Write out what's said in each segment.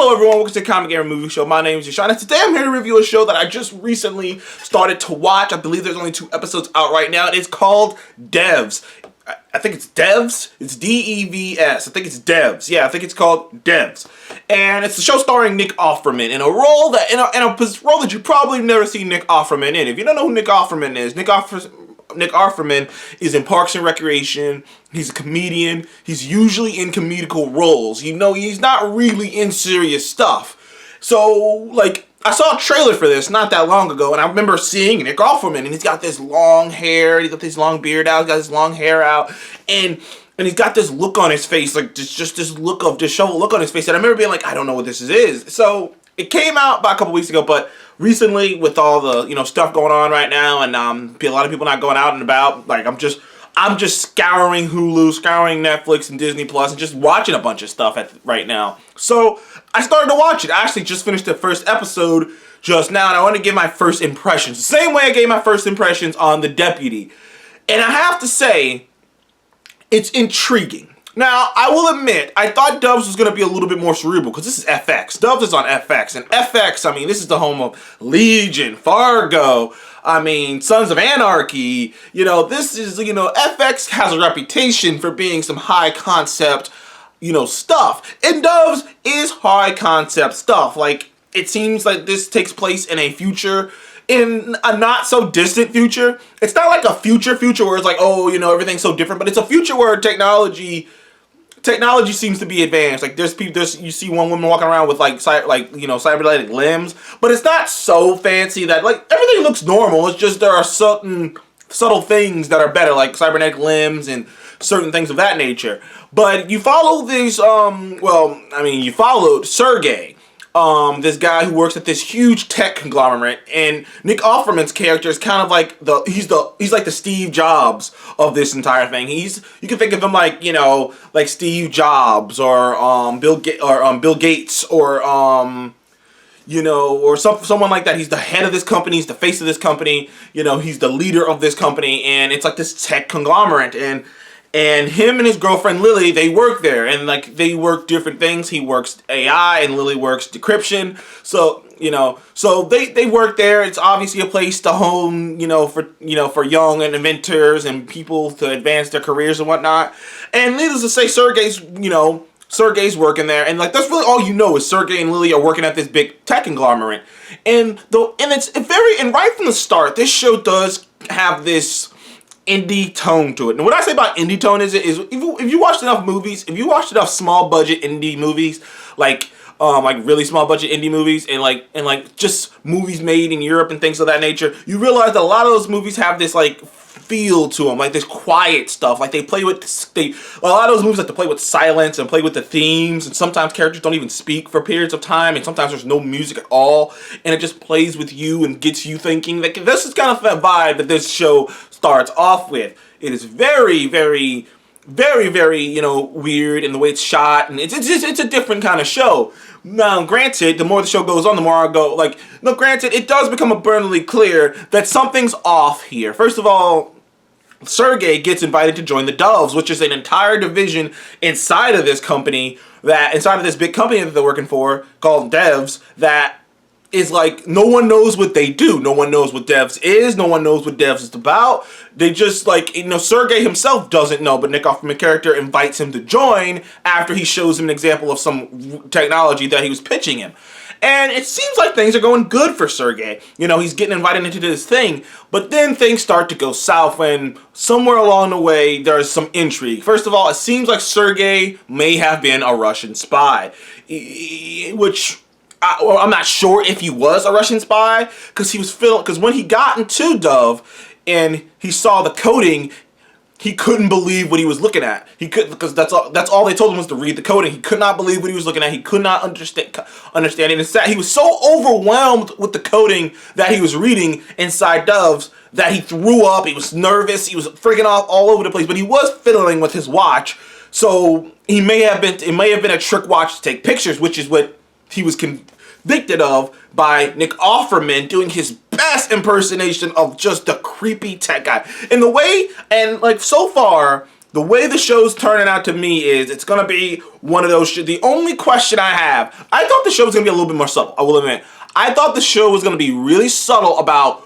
Hello everyone, welcome to the Comic Gamer Movie Show. My name is Yashawn, and today I'm here to review a show that I just recently started to watch. I believe there's only 2 episodes out right now. It's called Devs. I think it's Devs. It's D-E-V-S. I think it's Devs. Yeah, I think it's called Devs. And it's the show starring Nick Offerman in a role that role that you probably never seen Nick Offerman in. If you don't know who Nick Offerman is, Nick Offerman is in Parks and Recreation. He's a comedian. He's usually in comedical roles. You know, he's not really in serious stuff. So, like, I saw a trailer for this not that long ago, and I remember seeing Nick Offerman, and he's got this long hair, he's got this long beard out, he's got this long hair out, and he's got this look on his face, like, just this look of disheveled look on his face, and I remember being like, I don't know what this is. So, it came out about a couple weeks ago, but recently, with all the, stuff going on right now, and a lot of people not going out and about, like, I'm just scouring Hulu, scouring Netflix and Disney Plus, and just watching a bunch of stuff right now. So I started to watch it. I actually just finished the first episode just now, and I want to give my first impressions. The same way I gave my first impressions on The Deputy. And I have to say, it's intriguing. Now, I will admit, I thought Dubs was going to be a little bit more cerebral, because this is FX. Dubs is on FX, and FX, I mean, this is the home of Legion, Fargo, Sons of Anarchy. This is, FX has a reputation for being some high concept, stuff. And Dubs is high concept stuff. Like, it seems like this takes place in a future, in a not so distant future. It's not like a future where it's like, oh, everything's so different, but it's a future where technology seems to be advanced. Like, you see one woman walking around with cybernetic limbs, but it's not so fancy that, like, everything looks normal. It's just there are certain subtle things that are better, like cybernetic limbs and certain things of that nature. But you follow these, you followed Sergey, this guy who works at this huge tech conglomerate, and Nick Offerman's character is kind of like he's like the Steve Jobs of this entire thing. You can think of him like like Steve Jobs or Bill Gates or someone like that. He's the head of this company. He's the face of this company. He's the leader of this company, and it's like this tech conglomerate. And him and his girlfriend Lily, they work there, and like they work different things. He works AI, and Lily works decryption. So they work there. It's obviously a place to home, for young and inventors and people to advance their careers and whatnot. And needless to say, Sergey's working there, and like that's really all is Sergey and Lily are working at this big tech conglomerate. And right from the start, this show does have this indie tone to it. And what I say about indie tone is if you watched enough movies, if you watched enough small budget indie movies, like really small budget indie movies, and just movies made in Europe and things of that nature, you realize that a lot of those movies have this like feel to them, like this quiet stuff. Like a lot of those movies have to play with silence and play with the themes, and sometimes characters don't even speak for periods of time, and sometimes there's no music at all, and it just plays with you and gets you thinking. Like, this is kind of the vibe that this show starts off with. It is very, very, very, very, weird in the way it's shot, and it's a different kind of show. Now, granted, the more the show goes on, the more I go, granted, it does become abundantly clear that something's off here. First of all, Sergey gets invited to join the Doves, which is an entire division inside of this big company that they're working for, called Devs, that is like, no one knows what they do. No one knows what Devs is. No one knows what Devs is about. They just, Sergey himself doesn't know, but Nick Offerman's character invites him to join after he shows him an example of some technology that he was pitching him. And it seems like things are going good for Sergey. He's getting invited into this thing, but then things start to go south, and somewhere along the way, there's some intrigue. First of all, it seems like Sergey may have been a Russian spy, which I'm not sure if he was a Russian spy, because when he got into Dove and he saw the coding, he couldn't believe what he was looking at. He couldn't, because that's all they told him was to read the coding. He could not believe what he was looking at. He could not understand it. He was so overwhelmed with the coding that he was reading inside Doves that he threw up. He was nervous. He was freaking off all over the place. But he was fiddling with his watch, so it may have been a trick watch to take pictures, which is what he was convicted of by Nick Offerman doing his best impersonation of just the creepy tech guy. So far, the way the show's turning out to me is it's going to be one of those the only question I have, I thought the show was going to be a little bit more subtle, I will admit. I thought the show was going to be really subtle about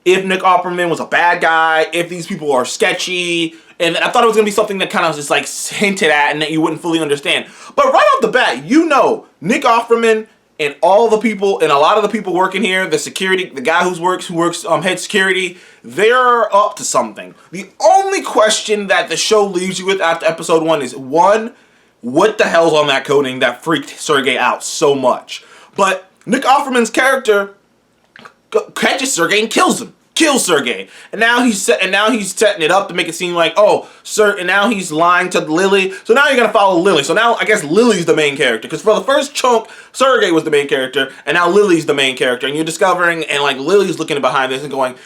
if Nick Offerman was a bad guy, if these people are sketchy, and I thought it was going to be something that kind of just like hinted at and that you wouldn't fully understand. But right off the bat, you know, Nick Offerman and all the people, and a lot of the people working here, the security, the guy who works head security, they're up to something. The only question that the show leaves you with after episode 1 is, one, what the hell's on that coding that freaked Sergey out so much? But Nick Offerman's character catches Sergey and kills him. Kills Sergey, and now he's setting it up to make it seem like, oh, sir, and now he's lying to Lily. So now you're gonna follow Lily. So now I guess Lily's the main character, because for the first chunk, Sergey was the main character, and now Lily's the main character, and you're discovering, and like Lily's looking behind this and going,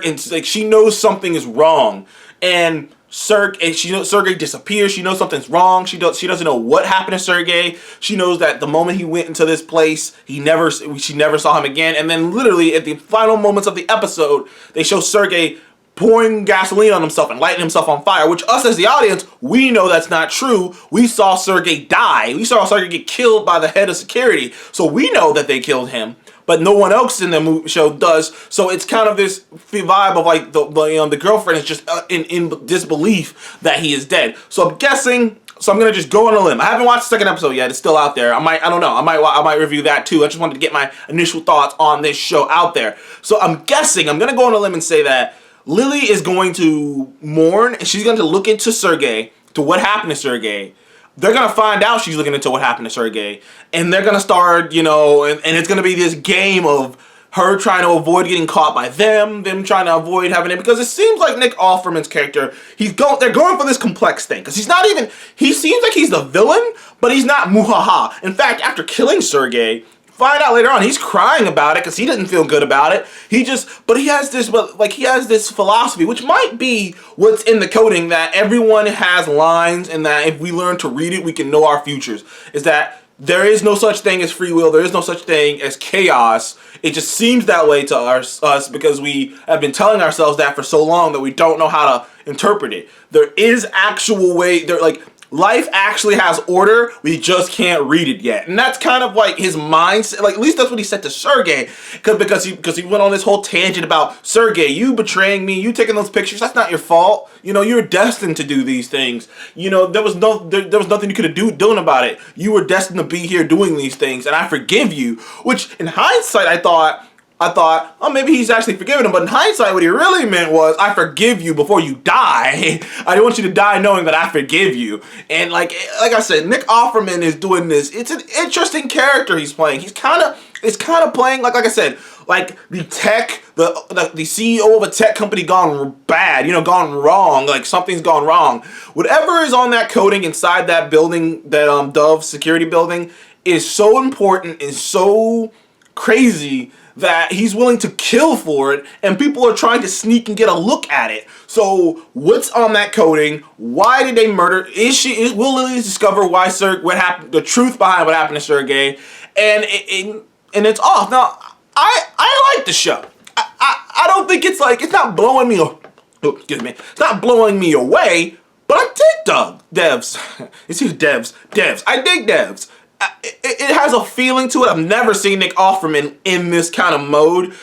and like she knows something is wrong, and she knows Sergey disappears. She knows something's wrong. She doesn't know what happened to Sergey. She knows that the moment he went into this place, she never saw him again. And then literally at the final moments of the episode, they show Sergey pouring gasoline on himself and lighting himself on fire, which us as the audience, we know that's not true. We saw Sergey die. We saw Sergey get killed by the head of security. So we know that they killed him, but no one else in the show does. So it's kind of this vibe of like the girlfriend is just in disbelief that he is dead. So I'm guessing. So I'm gonna just go on a limb. I haven't watched the second episode yet. It's still out there. I don't know. I might review that too. I just wanted to get my initial thoughts on this show out there. So I'm guessing. I'm gonna go on a limb and say that Lily is going to mourn, and she's going to look into Sergey, to what happened to Sergey. They're going to find out she's looking into what happened to Sergey, and they're going to start, and it's going to be this game of her trying to avoid getting caught by them trying to avoid having it, because it seems like Nick Offerman's character, they're going for this complex thing, because he seems like he's the villain, but he's not muhaha. In fact, after killing Sergey, find out later on, he's crying about it because he didn't feel good about it. He has this philosophy, which might be what's in the coding, that everyone has lines, and that if we learn to read it, we can know our futures. Is that there is no such thing as free will. There is no such thing as chaos. It just seems that way to us because we have been telling ourselves that for so long that we don't know how to interpret it. There is actual way. Life actually has order, we just can't read it yet. And that's kind of like his mindset, like at least that's what he said to Sergey, because he went on this whole tangent about, Sergey, you betraying me, you taking those pictures, that's not your fault. You're destined to do these things. There was nothing you could have done about it. You were destined to be here doing these things, and I forgive you. Which in hindsight, I thought, oh, maybe he's actually forgiven him. But in hindsight, what he really meant was, I forgive you before you die. I don't want you to die knowing that I forgive you. And like I said, Nick Offerman is doing this. It's an interesting character he's playing. It's kind of playing, like I said, like the CEO of a tech company gone bad, gone wrong, like something's gone wrong. Whatever is on that coding inside that building, that Dove security building, is so important and so crazy that he's willing to kill for it, and people are trying to sneak and get a look at it. So what's on that coding? Why did they murder? Will Lily discover what happened, the truth behind what happened to Sergey? And it's off. Now, I like the show. I don't think it's not blowing me. It's not blowing me away. But I dig devs. It's devs. I dig devs. It has a feeling to it. I've never seen Nick Offerman in this kind of mode,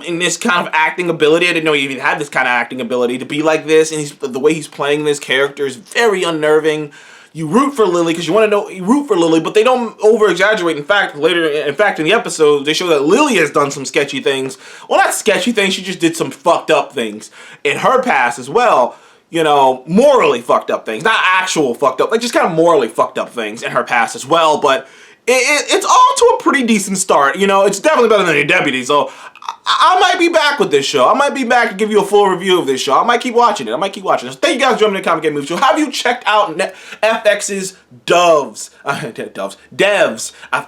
in this kind of acting ability. I didn't know he even had this kind of acting ability to be like this, and the way he's playing this character is very unnerving. You root for Lily because you root for Lily, but they don't over-exaggerate. In fact, in the episode, they show that Lily has done some sketchy things. Well, not sketchy things, she just did some fucked up things in her past as well. Morally fucked up things. Not actual fucked up, like just kind of morally fucked up things in her past as well, but it's all to a pretty decent start. It's definitely better than your deputy, so I might be back with this show. I might be back to give you a full review of this show. I might keep watching it. So thank you guys for joining me in the Comic Game Movie Show. Have you checked out FX's Devs? I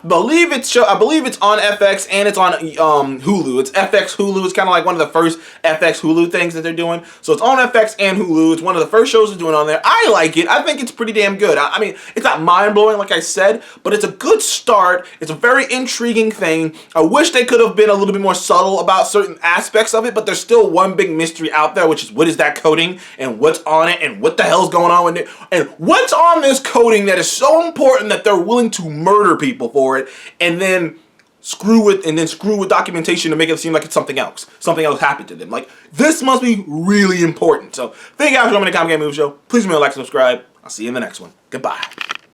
believe it's on FX and it's on Hulu. It's FX Hulu. It's kind of like one of the first FX Hulu things that they're doing. So it's on FX and Hulu. It's one of the first shows they're doing on there. I like it. I think it's pretty damn good. I mean, it's not mind-blowing like I said, but it's a good start. It's a very intriguing thing. I wish they could have been a little bit more subtle about certain aspects of it, but there's still one big mystery out there, which is what is that coating and what's on it and what the hell's going on with it and what's on this coating that is so important that they're willing to murder people for it and then screw with documentation to make it seem like it's something else. Something else happened to them. Like, this must be really important. So, thank you guys for coming to Comic Game Movie Show. Please remember to like and subscribe. I'll see you in the next one. Goodbye.